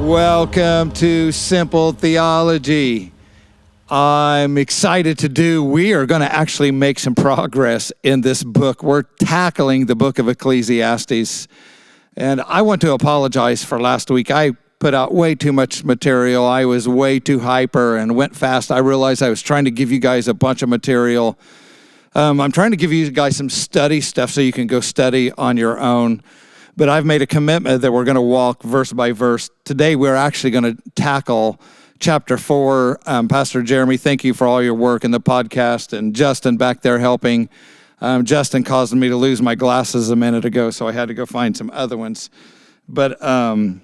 Welcome to Simple Theology. I'm excited we are going to actually make some progress in this book. We're tackling the book of Ecclesiastes. And I want to apologize for last week. I put out way too much material. I was way too hyper and went fast. I realized I was trying to give you guys a bunch of material. I'm trying to give you guys some study stuff so you can go study on your own. But I've made a commitment that we're going to walk verse by verse. Today, we're actually going to tackle chapter 4. Pastor Jeremy, thank you for all your work in the podcast, and Justin back there helping. Justin caused me to lose my glasses a minute ago, so I had to go find some other ones. But there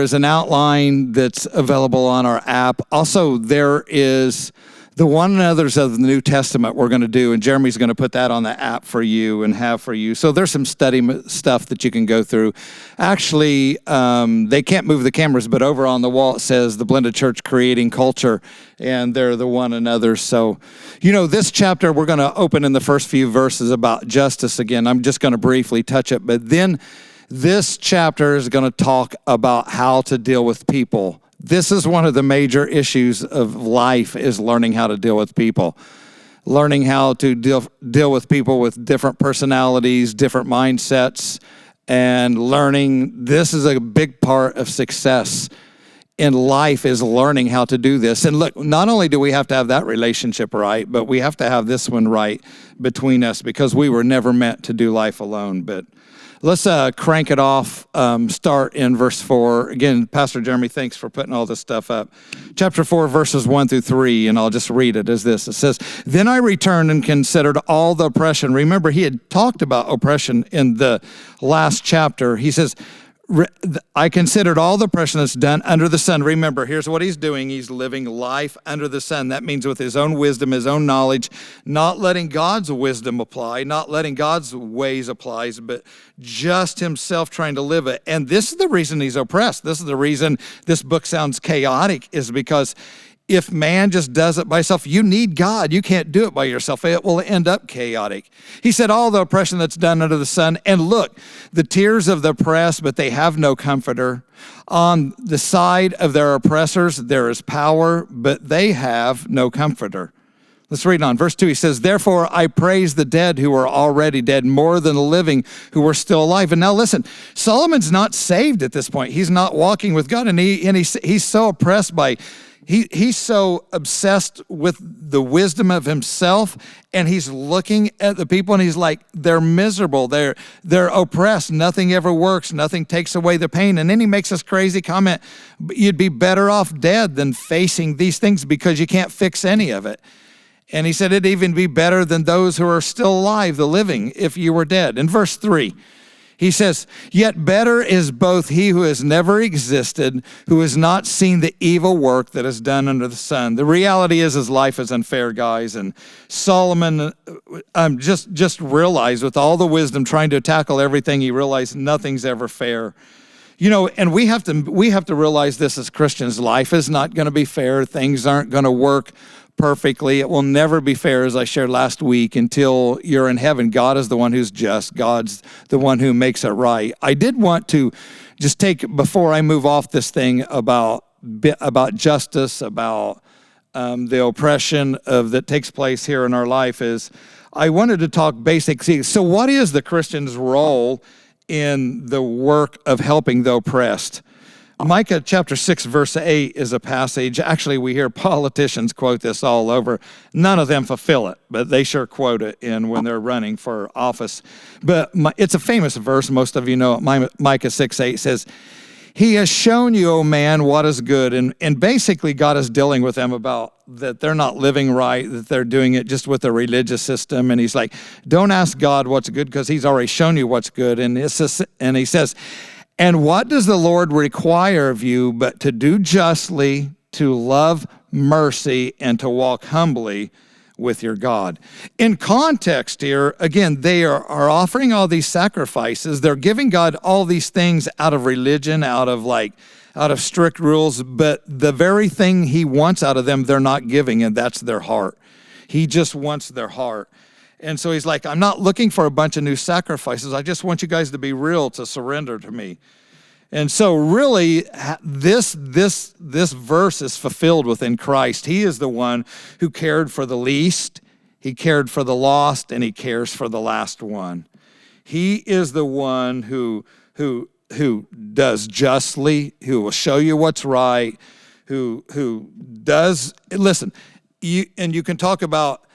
is an outline that's available on our app. Also, there is the one another's of the New Testament we're going to do, and Jeremy's going to put that on the app for you and have for you. So there's some study stuff that you can go through. Actually, they can't move the cameras, but over on the wall it says the Blended Church Creating Culture, and they're the one another. So, this chapter we're going to open in the first few verses about justice again. I'm just going to briefly touch it, but then this chapter is going to talk about how to deal with people. This is one of the major issues of life, is learning how to deal with people. Learning how to deal with people with different personalities, different mindsets, and learning. This is a big part of success in life, is learning how to do this. And look, not only do we have to have that relationship right, but we have to have this one right between us, because we were never meant to do life alone. But let's crank it off, start in verse 4. Again, Pastor Jeremy, thanks for putting all this stuff up. Chapter 4, verses 1 through 3, and I'll just read it as this. It says, "Then I returned and considered all the oppression." Remember, he had talked about oppression in the last chapter. He says, "I considered all the oppression that's done under the sun." Remember, here's what he's doing. He's living life under the sun. That means with his own wisdom, his own knowledge, not letting God's wisdom apply, not letting God's ways apply, but just himself trying to live it. And this is the reason he's oppressed. This is the reason this book sounds chaotic, is because if man just does it by himself, you need God. You can't do it by yourself. It will end up chaotic. He said, all the oppression that's done under the sun. And look, the tears of the oppressed, but they have no comforter. On the side of their oppressors, there is power, but they have no comforter. Let's read on. Verse 2, he says, "Therefore I praise the dead who are already dead more than the living who are still alive." And now listen, Solomon's not saved at this point. He's not walking with God, and he's so oppressed by He's so obsessed with the wisdom of himself, and he's looking at the people and he's like, they're miserable, they're oppressed, nothing ever works, nothing takes away the pain. And then he makes this crazy comment, you'd be better off dead than facing these things because you can't fix any of it. And he said it'd even be better than those who are still alive, the living, if you were dead. In verse 3, he says, "Yet better is both he who has never existed, who has not seen the evil work that is done under the sun." The reality is his life is unfair, guys. And Solomon just realized, with all the wisdom trying to tackle everything, he realized nothing's ever fair. And we have to realize this as Christians. Life is not going to be fair. Things aren't going to work perfectly. It will never be fair, as I shared last week, until you're in heaven. God is the one who's just. God's the one who makes it right. I did want to just before I move off this thing about justice, about the oppression that takes place here in our life, is I wanted to talk basics. So what is the Christian's role in the work of helping the oppressed? Micah chapter 6, verse 8 is a passage. Actually, we hear politicians quote this all over. None of them fulfill it, but they sure quote it when they're running for office. But it's a famous verse. Most of you know it. Micah 6:8 says, "He has shown you, O man, what is good." And basically, God is dealing with them about that they're not living right, that they're doing it just with a religious system. And he's like, don't ask God what's good, because he's already shown you what's good. And he says, "And what does the Lord require of you but to do justly, to love mercy, and to walk humbly with your God?" In context here, again, they are offering all these sacrifices. They're giving God all these things out of religion, out of strict rules, but the very thing he wants out of them, they're not giving, and that's their heart. He just wants their heart. And so he's like, I'm not looking for a bunch of new sacrifices. I just want you guys to be real, to surrender to me. And so really, this verse is fulfilled within Christ. He is the one who cared for the least, he cared for the lost, and he cares for the last one. He is the one who does justly, who will show you what's right, who does, listen, you can talk about,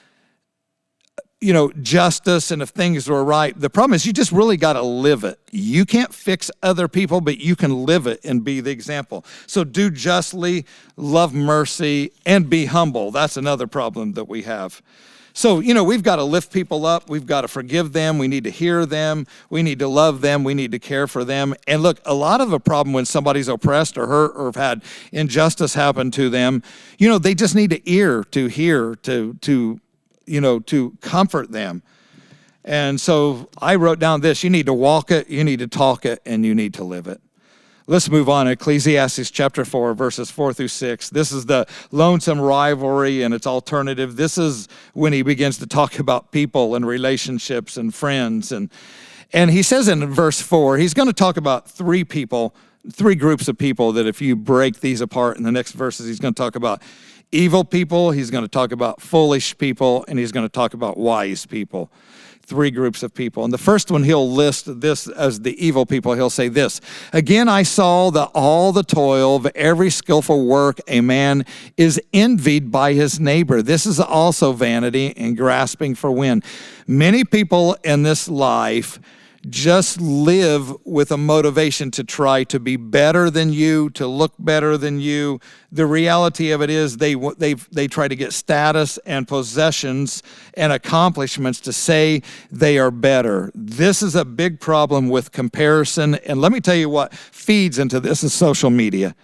justice and if things were right. The problem is you just really got to live it. You can't fix other people, but you can live it and be the example. So do justly, love mercy, and be humble. That's another problem that we have. So, we've got to lift people up. We've got to forgive them. We need to hear them. We need to love them. We need to care for them. And look, a lot of the problem when somebody's oppressed or hurt or have had injustice happen to them, they just need an ear to hear, to comfort them. And so I wrote down this: you need to walk it, you need to talk it, and you need to live it. Let's move on. Ecclesiastes chapter 4, verses 4 through 6. This is the lonesome rivalry and its alternative. This is when he begins to talk about people and relationships and friends. And he says in verse 4, he's going to talk about three groups of people that if you break these apart in the next verses, he's going to talk about evil people, he's going to talk about foolish people, and he's going to talk about wise people. Three groups of people. And the first one, he'll list this as the evil people. He'll say this: again, I saw that all the toil of every skillful work a man is envied by his neighbor. This is also vanity and grasping for wind. Many people in this life just live with a motivation to try to be better than you, to look better than you. The reality of it is they try to get status and possessions and accomplishments to say they are better. This is a big problem with comparison. And let me tell you what feeds into this is social media.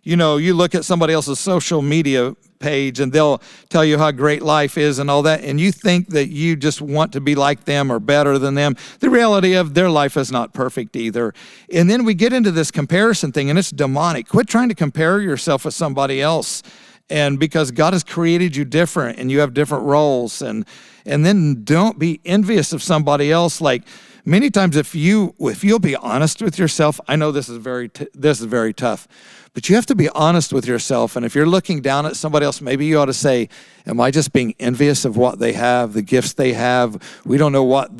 You look at somebody else's social media page and they'll tell you how great life is and all that, and you think that you just want to be like them or better than them. The reality of their life is not perfect either. And then we get into this comparison thing, and it's demonic. Quit trying to compare yourself with somebody else. And because God has created you different and you have different roles, and then don't be envious of somebody else. Like many times if you'll be honest with yourself, I know this is very tough. But you have to be honest with yourself. And if you're looking down at somebody else, maybe you ought to say, am I just being envious of what they have, the gifts they have? We don't know what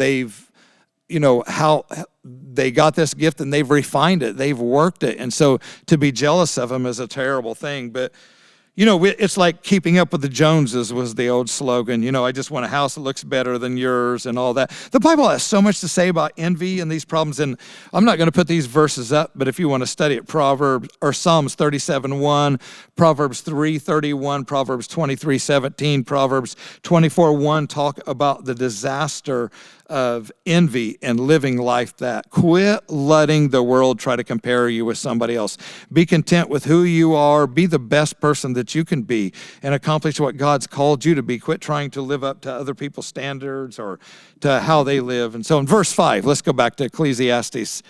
how they got this gift and they've refined it. They've worked it. And so to be jealous of them is a terrible thing. But it's like keeping up with the Joneses was the old slogan. I just want a house that looks better than yours and all that. The Bible has so much to say about envy and these problems. And I'm not going to put these verses up, but if you want to study it, Psalms 37:1, Proverbs 3:31, Proverbs 23:17, Proverbs 24:1 talk about the disaster of envy and living life that. Quit letting the world try to compare you with somebody else. Be content with who you are. Be the best person that you can be and accomplish what God's called you to be. Quit trying to live up to other people's standards or to how they live. And so in verse 5, let's go back to Ecclesiastes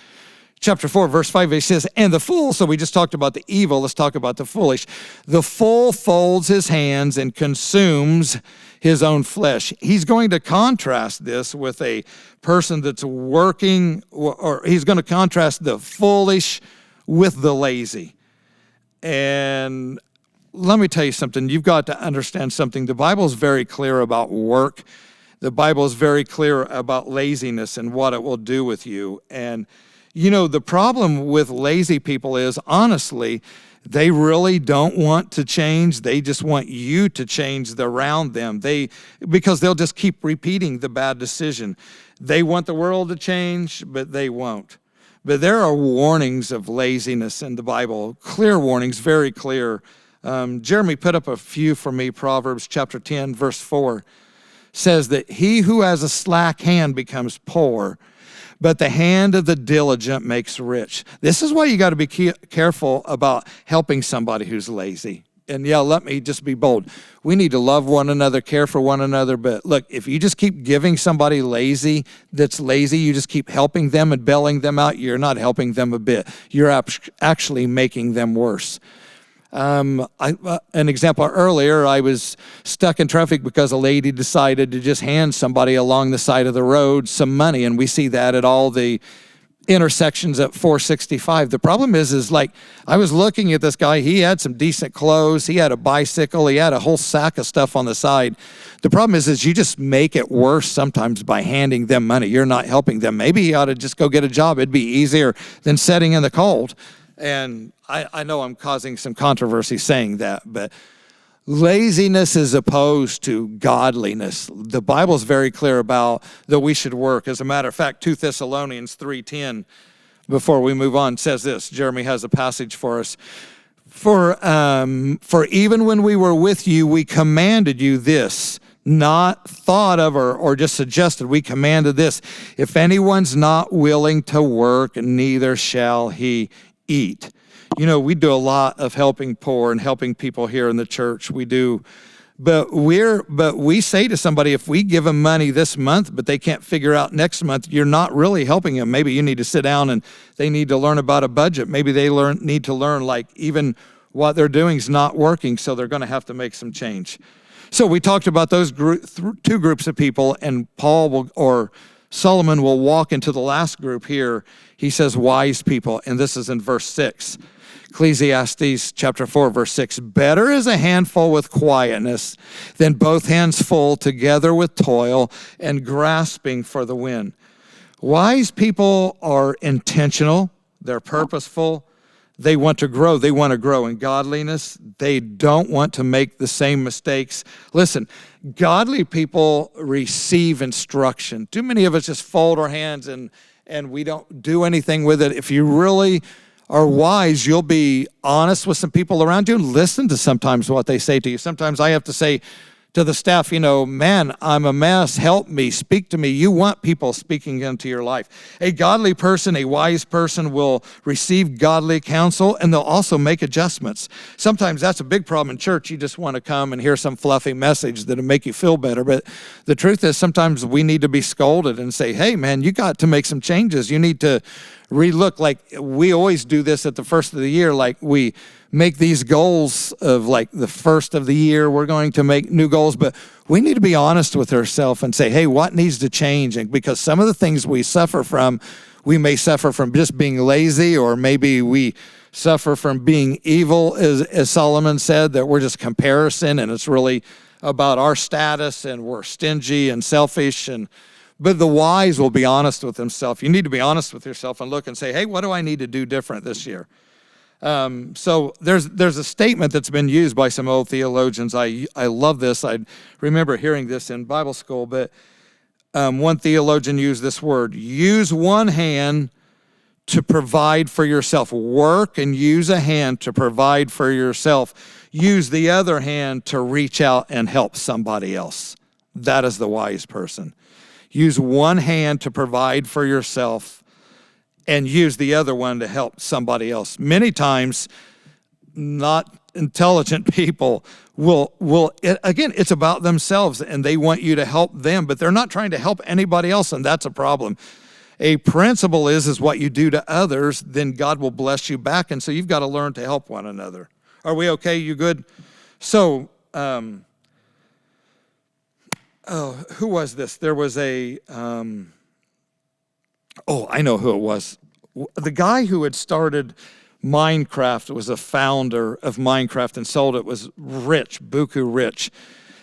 chapter 4, verse 5, he says, and the fool, so we just talked about the evil, let's talk about the foolish. The fool folds his hands and consumes his own flesh. He's going to contrast this with a person that's working, or he's going to contrast the foolish with the lazy. And let me tell you something. You've got to understand something. The Bible is very clear about work. The Bible is very clear about laziness and what it will do with you. And the problem with lazy people is, honestly, they really don't want to change. They just want you to change around them. Because they'll just keep repeating the bad decision. They want the world to change, but they won't. But there are warnings of laziness in the Bible, clear warnings, very clear. Jeremy put up a few for me. Proverbs chapter 10, verse 4 says that he who has a slack hand becomes poor, but the hand of the diligent makes rich. This is why you got to be careful about helping somebody who's lazy. And let me just be bold. We need to love one another, care for one another. But look, if you just keep giving somebody that's lazy, you just keep helping them and bailing them out, you're not helping them a bit. You're actually making them worse. An example earlier, I was stuck in traffic because a lady decided to just hand somebody along the side of the road some money, and we see that at all the intersections at 465. The problem is like, I was looking at this guy, he had some decent clothes, he had a bicycle, he had a whole sack of stuff on the side. The problem is you just make it worse sometimes by handing them money. You're not helping them. Maybe he ought to just go get a job. It'd be easier than sitting in the cold. And I know I'm causing some controversy saying that, but laziness is opposed to godliness. The Bible's very clear about that we should work. As a matter of fact, 2 Thessalonians 3:10, before we move on, says this. Jeremy has a passage for us. For even when we were with you, we commanded you this, not thought of or just suggested. We commanded this. If anyone's not willing to work, neither shall he eat. You know, we do a lot of helping poor and helping people here in the church. We do. But we say to somebody, if we give them money this month, but they can't figure out next month, you're not really helping them. Maybe you need to sit down and they need to learn about a budget. Maybe they need to learn, like, even what they're doing is not working, so they're going to have to make some change. So we talked about those two groups of people, and Solomon will walk into the last group here. He says wise people, and this is in verse 6. Ecclesiastes chapter 4, verse 6. Better is a handful with quietness than both hands full together with toil and grasping for the wind. Wise people are intentional. They're purposeful. They want to grow. They want to grow in godliness. They don't want to make the same mistakes. Listen, godly people receive instruction. Too many of us just fold our hands and we don't do anything with it. If you really are wise, you'll be honest with some people around you and listen to sometimes what they say to you. Sometimes I have to say to the staff, man, I'm a mess. Help me. Speak to me. You want people speaking into your life. A godly person, a wise person will receive godly counsel, and they'll also make adjustments. Sometimes that's a big problem in church. You just want to come and hear some fluffy message that'll make you feel better. But the truth is sometimes we need to be scolded and say, hey, man, you got to make some changes. You need to relook. Like we always do this at the first of the year, like we make these goals of like the first of the year, we're going to make new goals, but we need to be honest with ourselves and say, hey, what needs to change? And because some of the things we suffer from, we may suffer from just being lazy, or maybe we suffer from being evil, as Solomon said, that we're just comparison and it's really about our status and we're stingy and selfish. But the wise will be honest with themselves. You need to be honest with yourself and look and say, hey, what do I need to do different this year? So there's a statement that's been used by some old theologians. I love this. I remember hearing this in Bible school, but one theologian used this word: use one hand to provide for yourself. Work and use a hand to provide for yourself. Use the other hand to reach out and help somebody else. That is the wise person. Use one hand to provide for yourself and use the other one to help somebody else. Many times, not intelligent people again, it's about themselves and they want you to help them, but they're not trying to help anybody else, and that's a problem. A principle is what you do to others, then God will bless you back, and so you've got to learn to help one another. Are we okay? You good? So, who was this? There was I know who it was. The guy who had started Minecraft was a founder of Minecraft and sold it, was rich, buku rich.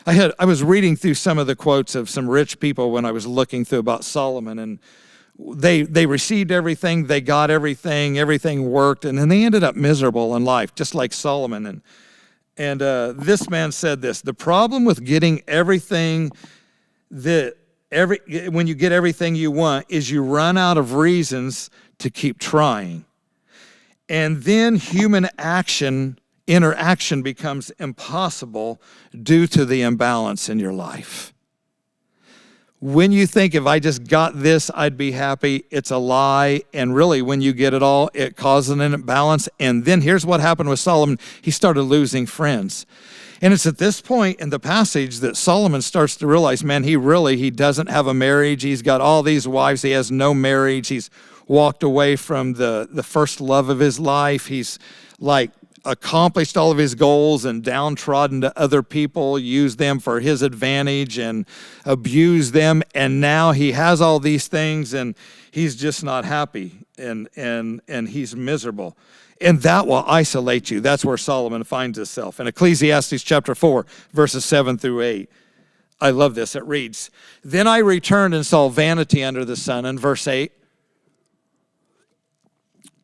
I was reading through some of the quotes of some rich people when I was looking through about Solomon, and they received everything, they got everything worked, and then they ended up miserable in life, just like Solomon. And this man said this: the problem with getting everything when you get everything you want is you run out of reasons to keep trying. And then human interaction becomes impossible due to the imbalance in your life. When you think, if I just got this, I'd be happy, it's a lie. And really, when you get it all, it causes an imbalance. And then here's what happened with Solomon. He started losing friends. And it's at this point in the passage that Solomon starts to realize, man, he doesn't have a marriage. He's got all these wives. He has no marriage. He's walked away from the first love of his life. He's like accomplished all of his goals and downtrodden to other people, used them for his advantage and abused them. And now he has all these things and he's just not happy and he's miserable. And that will isolate you. That's where Solomon finds himself. In Ecclesiastes chapter 4, verses 7 through 8. I love this. It reads, "Then I returned and saw vanity under the sun." In verse 8,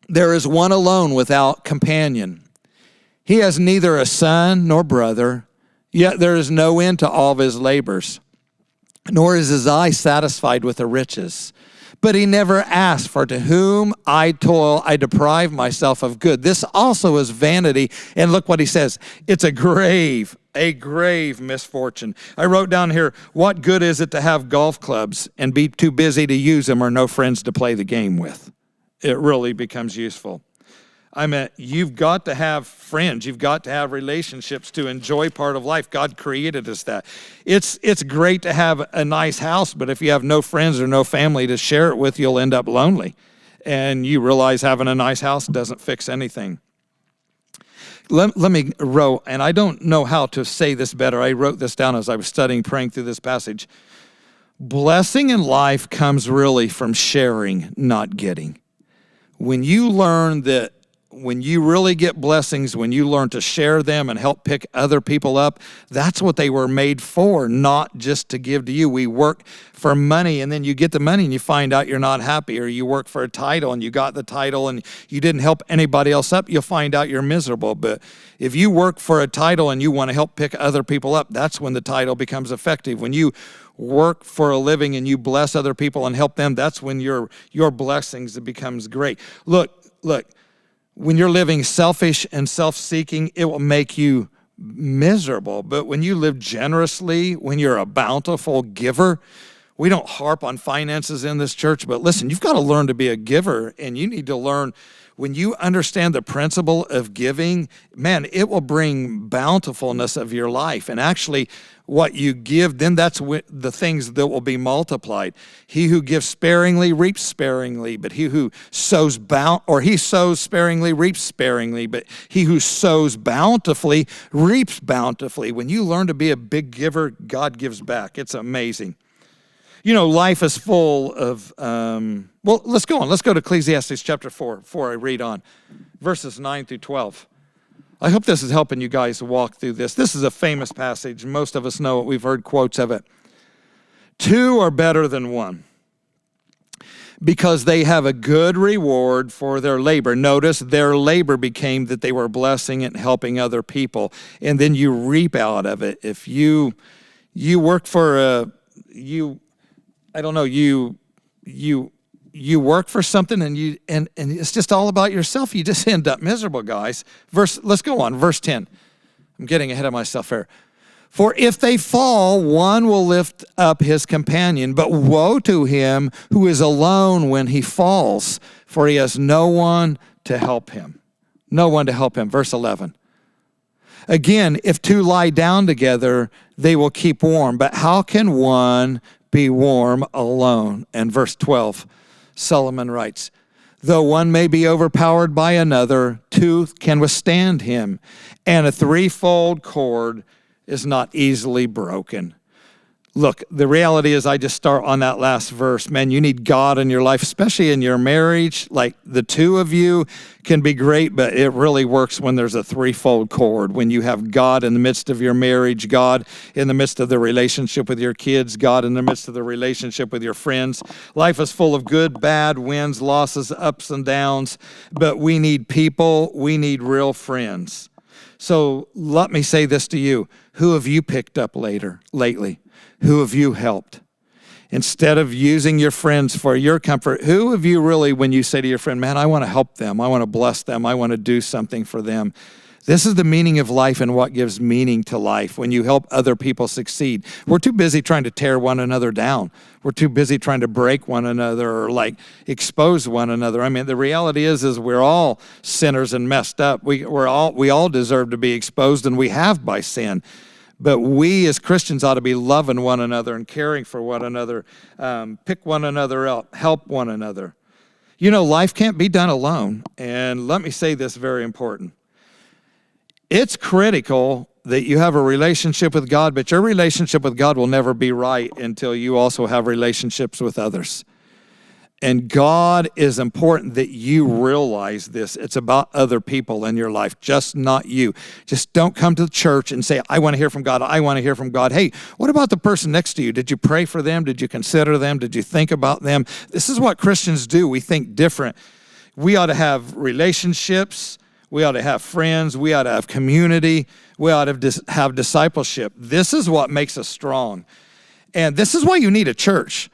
"There is one alone without companion. He has neither a son nor brother, yet there is no end to all of his labors, nor is his eye satisfied with the riches. But he never asks, for to whom I toil, I deprive myself of good. This also is vanity." And look what he says. It's a grave misfortune. I wrote down here, what good is it to have golf clubs and be too busy to use them or no friends to play the game with? It really becomes useful. I mean, you've got to have friends. You've got to have relationships to enjoy part of life. God created us that. It's great to have a nice house, but if you have no friends or no family to share it with, you'll end up lonely. And you realize having a nice house doesn't fix anything. Let me wrote, and I don't know how to say this better. I wrote this down as I was studying, praying through this passage. Blessing in life comes really from sharing, not getting. When you learn that, when you really get blessings, when you learn to share them and help pick other people up, that's what they were made for, not just to give to you. We work for money, and then you get the money and you find out you're not happy, or you work for a title and you got the title and you didn't help anybody else up, you'll find out you're miserable. But if you work for a title and you want to help pick other people up, that's when the title becomes effective. When you work for a living and you bless other people and help them, that's when your blessings becomes great. Look, when you're living selfish and self-seeking, it will make you miserable. But when you live generously, when you're a bountiful giver, we don't harp on finances in this church, but listen, you've got to learn to be a giver, and you need to learn, when you understand the principle of giving, man, it will bring bountifulness of your life. And actually, what you give, then that's the things that will be multiplied. He who gives sparingly reaps sparingly, but he who sows he sows sparingly reaps sparingly, but he who sows bountifully reaps bountifully. When you learn to be a big giver, God gives back. It's amazing. You know, life is full of, well, let's go on. Let's go to Ecclesiastes chapter 4 before I read on, verses 9 through 12. I hope this is helping you guys walk through this. This is a famous passage. Most of us know it. We've heard quotes of it. "Two are better than one, because they have a good reward for their labor." Notice their labor became that they were blessing and helping other people, and then you reap out of it. If you work for you work for something and it's just all about yourself, you just end up miserable, guys. Let's go on, verse 10. I'm getting ahead of myself here. "For if they fall, one will lift up his companion, but woe to him who is alone when he falls, for he has no one to help him." No one to help him. Verse 11. "Again, if two lie down together, they will keep warm, but how can one be warm alone?" And verse 12, Solomon writes, "Though one may be overpowered by another, two can withstand him, and a threefold cord is not easily broken." Look, the reality is, I just start on that last verse. Man, you need God in your life, especially in your marriage. Like, the two of you can be great, but it really works when there's a threefold cord. When you have God in the midst of your marriage, God in the midst of the relationship with your kids, God in the midst of the relationship with your friends. Life is full of good, bad, wins, losses, ups and downs, but we need people. We need real friends. So let me say this to you. Who have you picked up lately? Who have you helped? Instead of using your friends for your comfort, who have you really, when you say to your friend, man, I want to help them, I want to bless them, I want to do something for them. This is the meaning of life and what gives meaning to life, when you help other people succeed. We're too busy trying to tear one another down. We're too busy trying to break one another or expose one another. I mean, the reality is we're all sinners and messed up. We all deserve to be exposed, and we have by sin. But we as Christians ought to be loving one another and caring for one another, pick one another up, help one another. You know, life can't be done alone. And let me say this, very important. It's critical that you have a relationship with God, but your relationship with God will never be right until you also have relationships with others. And God is important that you realize this. It's about other people in your life, just not you. Just don't come to the church and say, I want to hear from God. I want to hear from God. Hey, what about the person next to you? Did you pray for them? Did you consider them? Did you think about them? This is what Christians do. We think different. We ought to have relationships. We ought to have friends. We ought to have community. We ought to have discipleship. This is what makes us strong. And this is why you need a church.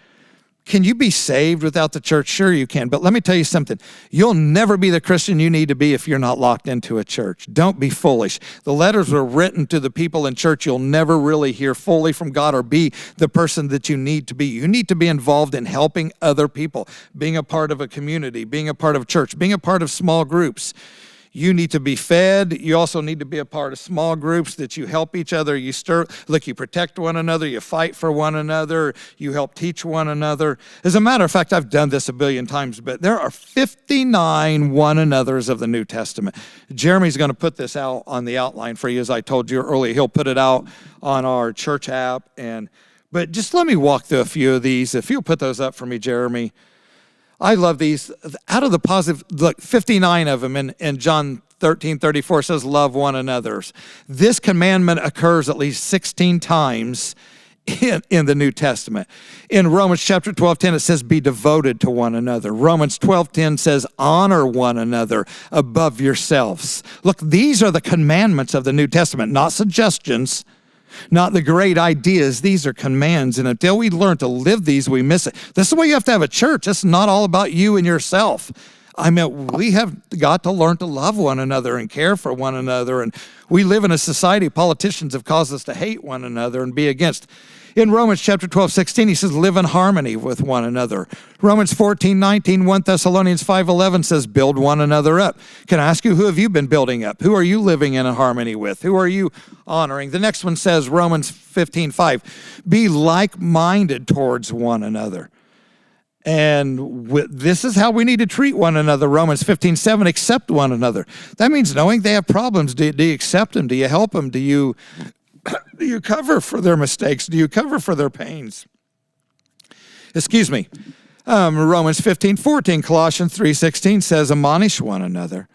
Can you be saved without the church? Sure you can. But let me tell you something. You'll never be the Christian you need to be if you're not locked into a church. Don't be foolish. The letters were written to the people in church. You'll never really hear fully from God or be the person that you need to be. You need to be involved in helping other people, being a part of a community, being a part of church, being a part of small groups. You need to be fed. You also need to be a part of small groups that you help each other. You protect one another. You fight for one another. You help teach one another. As a matter of fact, I've done this a billion times, but there are 59 one another's of the New Testament. Jeremy's going to put this out on the outline for you, as I told you earlier. He'll put it out on our church app. But just let me walk through a few of these. If you'll put those up for me, Jeremy. I love these. Out of the positive, look, 59 of them in John 13:34 says, love one another. This commandment occurs at least 16 times in the New Testament. In Romans chapter 12:10, it says, be devoted to one another. Romans 12:10 says, honor one another above yourselves. Look, these are the commandments of the New Testament, not suggestions, not the great ideas. These are commands. And until we learn to live these, we miss it. This is why you have to have a church. It's not all about you and yourself. I mean, we have got to learn to love one another and care for one another. And we live in a society, politicians have caused us to hate one another and be against. In Romans chapter 12:16, he says, live in harmony with one another. Romans 14:19, 1 Thessalonians 5:11 says, build one another up. Can I ask you, who have you been building up? Who are you living in harmony with? Who are you honoring? The next one says, Romans 15:5, be like-minded towards one another. And this is how we need to treat one another. Romans 15:7, accept one another. That means knowing they have problems. Do you accept them? Do you help them? Do you cover for their mistakes? Do you cover for their pains? Excuse me. Romans 15:14, Colossians 3:16 says, admonish one another.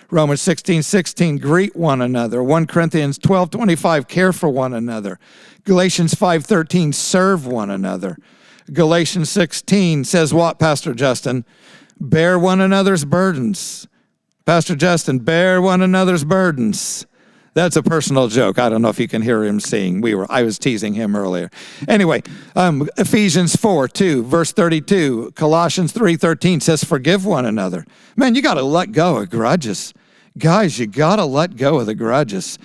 Romans 16:16, greet one another. 1 Corinthians 12:25, care for one another. Galatians 5:13, serve one another. Galatians 16 says what, Pastor Justin? Bear one another's burdens. Pastor Justin, bear one another's burdens. That's a personal joke. I don't know if you can hear him sing. I was teasing him earlier. Anyway, Ephesians 4:2, verse 32, Colossians 3:13 says, forgive one another. Man, you got to let go of grudges. Guys, you got to let go of the grudges.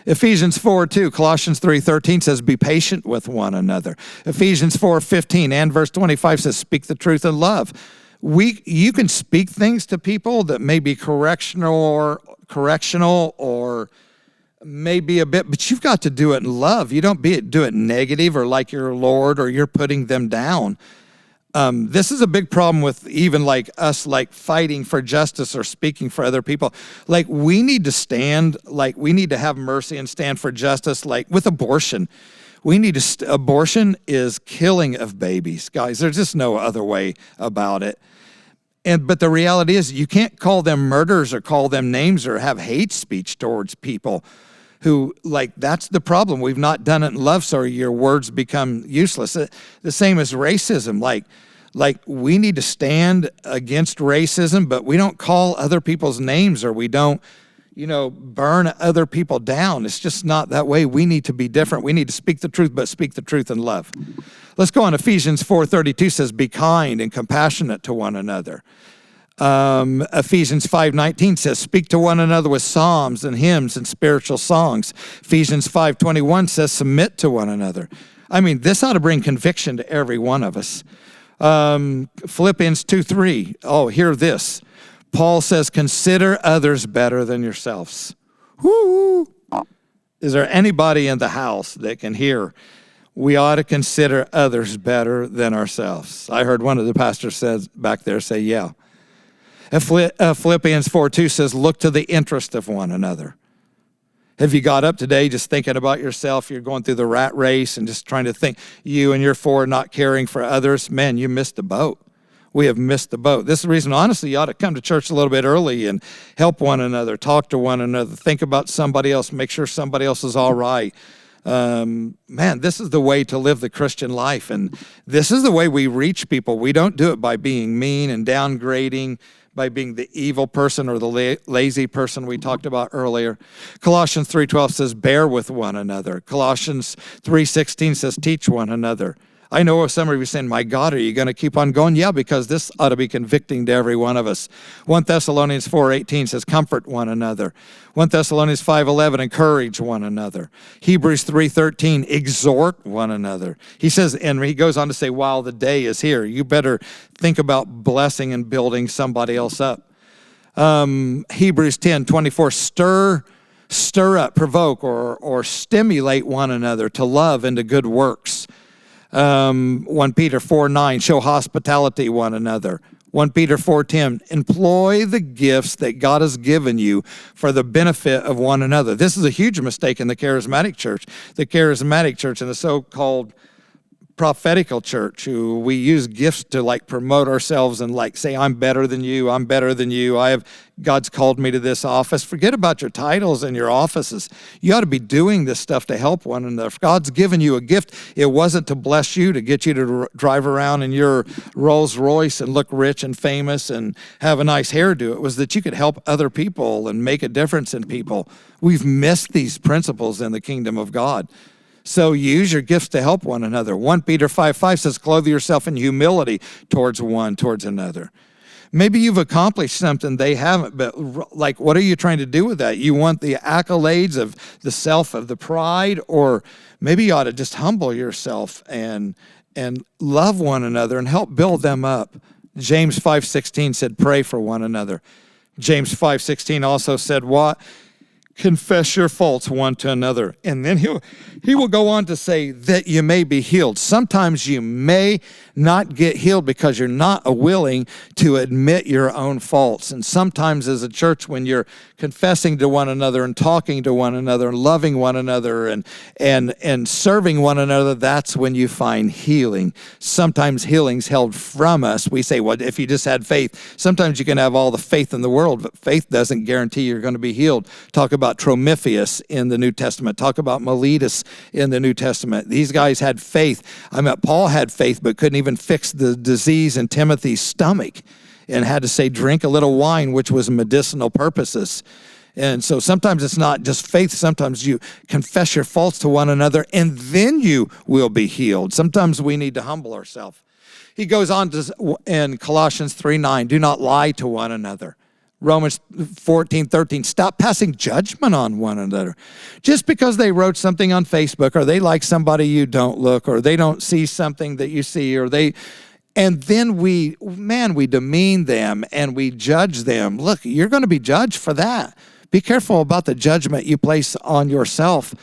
Ephesians 4:2, Colossians 3:13 says, be patient with one another. Ephesians 4:15 and verse 25 says, speak the truth in love. You can speak things to people that may be correctional or maybe a bit, but you've got to do it in love. You don't do it negative or like you're Lord or you're putting them down. This is a big problem with even like us, like fighting for justice or speaking for other people. Like we need to stand, like we need to have mercy and stand for justice. Like with abortion, abortion is killing of babies, guys. There's just no other way about it. But the reality is you can't call them murderers or call them names or have hate speech towards people who, like, that's the problem. We've not done it in love, so your words become useless. The same as racism. Like we need to stand against racism, but we don't call other people's names or we don't, burn other people down. It's just not that way. We need to be different. We need to speak the truth, but speak the truth in love. Let's go on. Ephesians 4:32 says, be kind and compassionate to one another. Ephesians 5:19 says, speak to one another with psalms and hymns and spiritual songs. Ephesians 5:21 says, submit to one another. I mean, this ought to bring conviction to every one of us. Philippians 2:3. Oh, hear this. Paul says, consider others better than yourselves. Woo! Is there anybody in the house that can hear? We ought to consider others better than ourselves. I heard one of the pastors says back there say, yeah. Philippians 4:2 says, look to the interest of one another. Have you got up today just thinking about yourself? You're going through the rat race and just trying to think you and your four not caring for others. Man, you missed the boat. We have missed the boat. This is the reason, honestly, you ought to come to church a little bit early and help one another, talk to one another, think about somebody else, make sure somebody else is all right. Man, this is the way to live the Christian life, and this is the way we reach people. We don't do it by being mean and downgrading, by being the evil person or the lazy person we talked about earlier. Colossians 3:12 says, bear with one another. Colossians 3:16 says, teach one another. I know some of you are saying, my God, are you going to keep on going? Yeah, because this ought to be convicting to every one of us. 1 Thessalonians 4:18 says, comfort one another. 1 Thessalonians 5:11, encourage one another. Hebrews 3:13, exhort one another. He says, and he goes on to say, while the day is here, you better think about blessing and building somebody else up. Hebrews 10:24, stir up, provoke, or stimulate one another to love and to good works. 1 Peter 4:9, show hospitality one another. 1 Peter 4:10, employ the gifts that God has given you for the benefit of one another. This is a huge mistake in the charismatic church. The charismatic church and the so-called prophetical church, who we use gifts to like promote ourselves and like say, I'm better than you, I'm better than you, God's called me to this office. Forget about your titles and your offices. You ought to be doing this stuff to help one another. If God's given you a gift, it wasn't to bless you, to get you to drive around in your Rolls Royce and look rich and famous and have a nice hairdo. It was that you could help other people and make a difference in people. We've missed these principles in the kingdom of God. So use your gifts to help one another. 1 Peter 5:5 says, clothe yourself in humility towards another. Maybe you've accomplished something they haven't, but like, what are you trying to do with that? You want the accolades of the self, of the pride, or maybe you ought to just humble yourself and love one another and help build them up. James 5:16 said, pray for one another. James 5:16 also said, what? Confess your faults one to another. And then he will go on to say that you may be healed. Sometimes you may not get healed because you're not willing to admit your own faults. And sometimes as a church, when you're confessing to one another and talking to one another and loving one another and serving one another, that's when you find healing. Sometimes healing's held from us. We say, well, if you just had faith, sometimes you can have all the faith in the world, but faith doesn't guarantee you're going to be healed. Talk about Trophimus in the New Testament. Talk about Miletus in the New Testament. These guys had faith. Paul had faith, but couldn't even fix the disease in Timothy's stomach and had to say, drink a little wine, which was medicinal purposes. And so sometimes it's not just faith. Sometimes you confess your faults to one another, and then you will be healed. Sometimes we need to humble ourselves. He goes on to, in Colossians 3:9, do not lie to one another. Romans 14:13, stop passing judgment on one another. Just because they wrote something on Facebook, or they like somebody you don't look, or they don't see something that you see, and then we demean them and we judge them. Look, you're going to be judged for that. Be careful about the judgment you place on yourself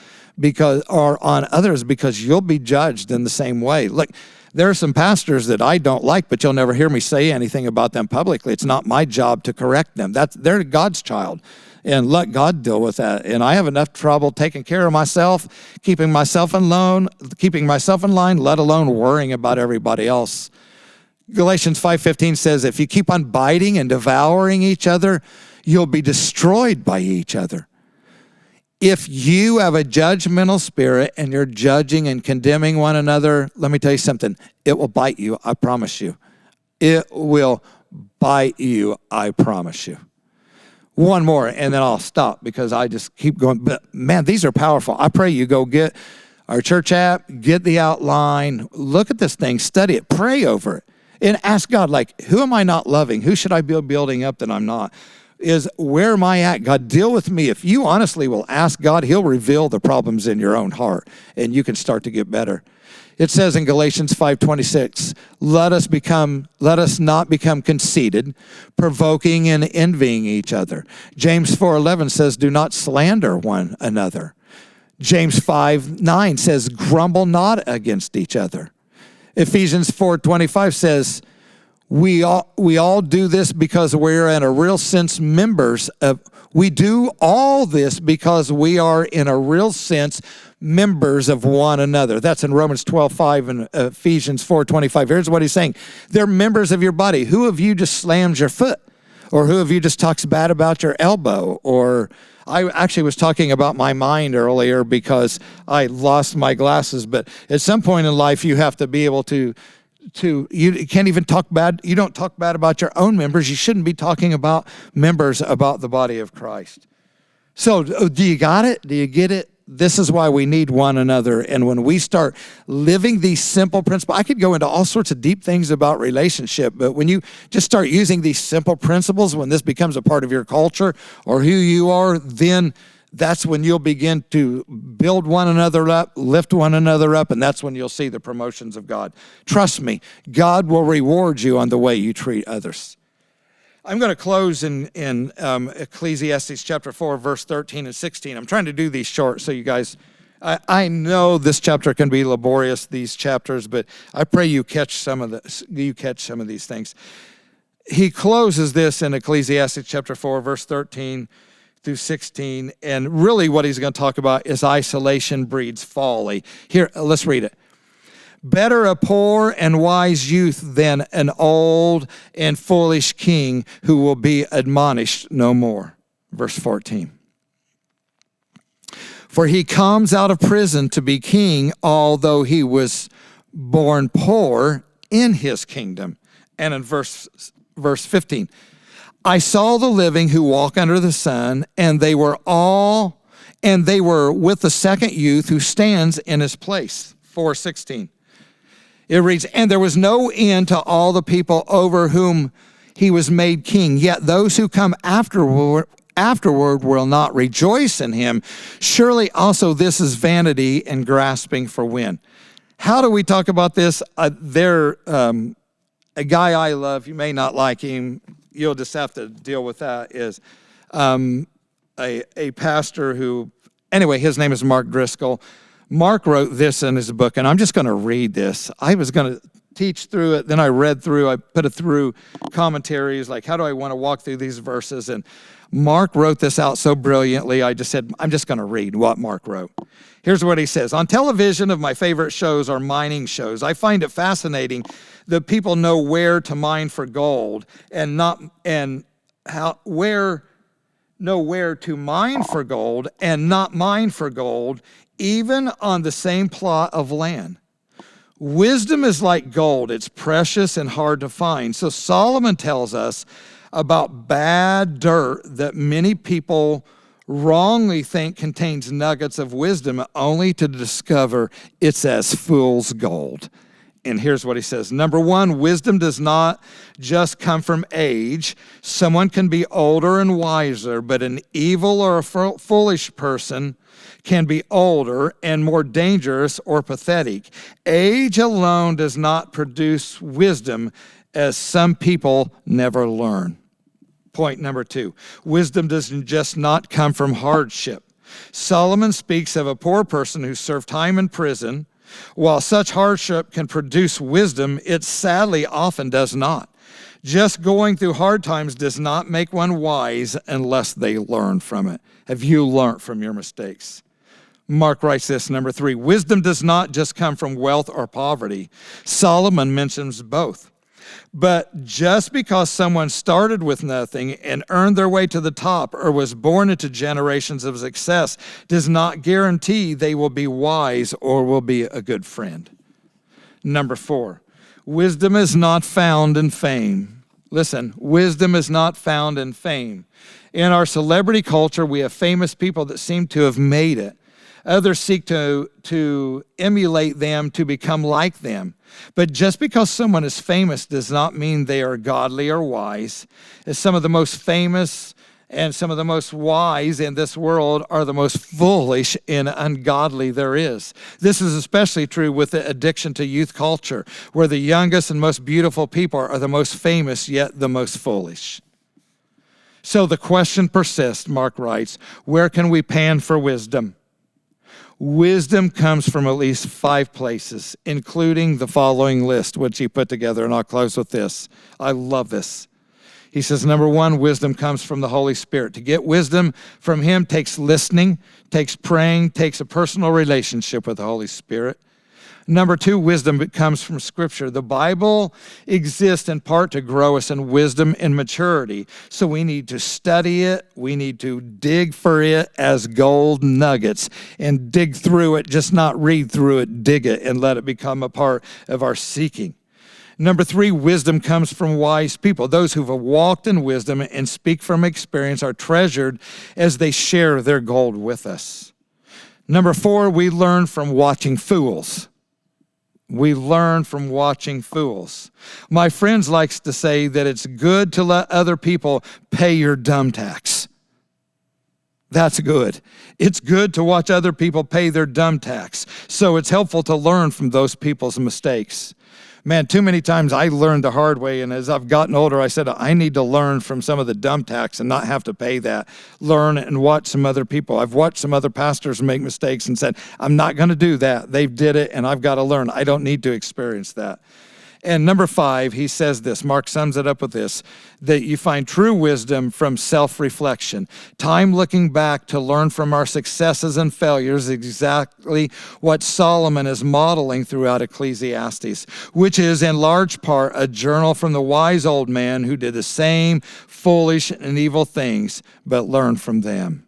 or on others, because you'll be judged in the same way. Look, there are some pastors that I don't like, but you'll never hear me say anything about them publicly. It's not my job to correct them. They're God's child, and let God deal with that. And I have enough trouble taking care of myself, keeping myself in line, let alone worrying about everybody else. Galatians 5:15 says, if you keep on biting and devouring each other, you'll be destroyed by each other. If you have a judgmental spirit and you're judging and condemning one another, let me tell you something. It will bite you, I promise you. It will bite you, I promise you. One more, and then I'll stop because I just keep going. But man, these are powerful. I pray you go get our church app, get the outline, look at this thing, study it, pray over it, and ask God, like, who am I not loving? Who should I be building up that I'm not? Where am I at? God, deal with me. If you honestly will ask God, he'll reveal the problems in your own heart, and you can start to get better. It says in Galatians 5:26, let us not become conceited, provoking and envying each other. James 4:11 says, do not slander one another. James 5:9 says, grumble not against each other. Ephesians 4:25 says, We all do this because we're in a real sense members of, we do all this because we are in a real sense members of one another. That's in Romans 12:5 and Ephesians 4:25. Here's what he's saying. They're members of your body. Who of you just slams your foot? Or who of you just talks bad about your elbow? Or I actually was talking about my mind earlier because I lost my glasses. But at some point in life, you have to be able to you can't even talk bad. You don't talk bad about your own members. You shouldn't be talking about members about the body of Christ. So do you got it? Do you get it? This is why we need one another. And when we start living these simple principles, I could go into all sorts of deep things about relationship, but when you just start using these simple principles, when this becomes a part of your culture or who you are, then that's when you'll begin to build one another up, lift one another up, and that's when you'll see the promotions of God. Trust me, God will reward you on the way you treat others. I'm going to close in Ecclesiastes chapter 4, verse 13 and 16. I'm trying to do these short so you guys, I know this chapter can be laborious, these chapters, but I pray you catch some of these things. He closes this in Ecclesiastes chapter 4, verse 13 through 16, and really what he's going to talk about is isolation breeds folly. Here, let's read it. Better a poor and wise youth than an old and foolish king who will be admonished no more. Verse 14. For he comes out of prison to be king, although he was born poor in his kingdom. And in verse 15. I saw the living who walk under the sun, and they were with the second youth who stands in his place. 4:16. It reads, and there was no end to all the people over whom he was made king. Yet those who come afterward will not rejoice in him. Surely also this is vanity and grasping for wind. How do we talk about this? A guy I love, you may not like him, you'll just have to deal with that, is a pastor who, anyway, his name is Mark Driscoll. Mark wrote this in his book, and I'm just going to read this. I was going to teach through it, then I read through, I put it through commentaries, like how do I want to walk through these verses, and Mark wrote this out so brilliantly, I just said, I'm just going to read what Mark wrote. Here's what he says. On television, of my favorite shows are mining shows. I find it fascinating that people know where to mine for gold where to mine for gold and not mine for gold, even on the same plot of land. Wisdom is like gold. It's precious and hard to find. So Solomon tells us about bad dirt that many people wrongly think contains nuggets of wisdom, only to discover it's as fool's gold. And here's what he says. Number one, wisdom does not just come from age. Someone can be older and wiser, but an evil or a foolish person can be older and more dangerous or pathetic. Age alone does not produce wisdom, as some people never learn. Point number two, wisdom doesn't just not come from hardship. Solomon speaks of a poor person who served time in prison. While such hardship can produce wisdom, it sadly often does not. Just going through hard times does not make one wise unless they learn from it. Have you learned from your mistakes? Mark writes this, number three, wisdom does not just come from wealth or poverty. Solomon mentions both. But just because someone started with nothing and earned their way to the top or was born into generations of success does not guarantee they will be wise or will be a good friend. Number four, wisdom is not found in fame. Listen, wisdom is not found in fame. In our celebrity culture, we have famous people that seem to have made it. Others seek to emulate them, to become like them. But just because someone is famous does not mean they are godly or wise. As some of the most famous and some of the most wise in this world are the most foolish and ungodly there is. This is especially true with the addiction to youth culture, where the youngest and most beautiful people are the most famous, yet the most foolish. So the question persists, Mark writes, where can we pan for wisdom? Wisdom comes from at least 5 places, including the following list, which he put together, and I'll close with this. I love this. He says, number 1, wisdom comes from the Holy Spirit. To get wisdom from him takes listening, takes praying, takes a personal relationship with the Holy Spirit. Number 2, wisdom comes from Scripture. The Bible exists in part to grow us in wisdom and maturity. So we need to study it. We need to dig for it as gold nuggets and dig through it, just not read through it, dig it, and let it become a part of our seeking. Number 3, wisdom comes from wise people. Those who have walked in wisdom and speak from experience are treasured as they share their gold with us. Number 4, we learn from watching fools. We learn from watching fools. My friends likes to say that it's good to let other people pay your dumb tax. That's good. It's good to watch other people pay their dumb tax. So it's helpful to learn from those people's mistakes. Man, too many times I learned the hard way, and as I've gotten older, I said, I need to learn from some of the dumb tax and not have to pay that. Learn and watch some other people. I've watched some other pastors make mistakes and said, I'm not going to do that. They did it, and I've got to learn. I don't need to experience that. And number 5, he says this, Mark sums it up with this, that you find true wisdom from self-reflection. Time looking back to learn from our successes and failures, exactly what Solomon is modeling throughout Ecclesiastes, which is in large part a journal from the wise old man who did the same foolish and evil things, but learned from them.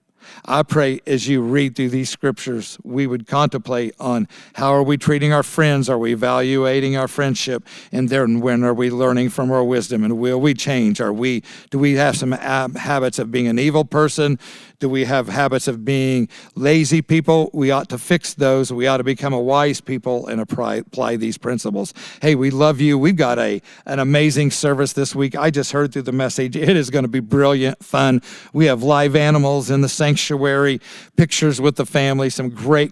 I pray as you read through these scriptures, we would contemplate on how are we treating our friends? Are we evaluating our friendship? And then when are we learning from our wisdom? And will we change? Do we have some habits of being an evil person? Do we have habits of being lazy people? We ought to fix those. We ought to become a wise people and apply these principles. Hey, we love you. We've got an amazing service this week. I just heard through the message. It is going to be brilliant, fun. We have live animals in the sanctuary, pictures with the family, some great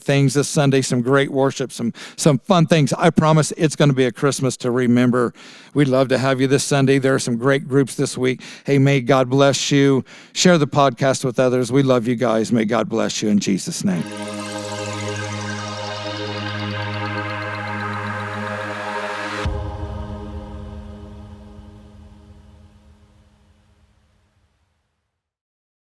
things this Sunday, some great worship, some fun things. I promise it's going to be a Christmas to remember. We'd love to have you this Sunday. There are some great groups this week. Hey, may God bless you. Share the podcast with others. We love you guys. May God bless you in Jesus' name.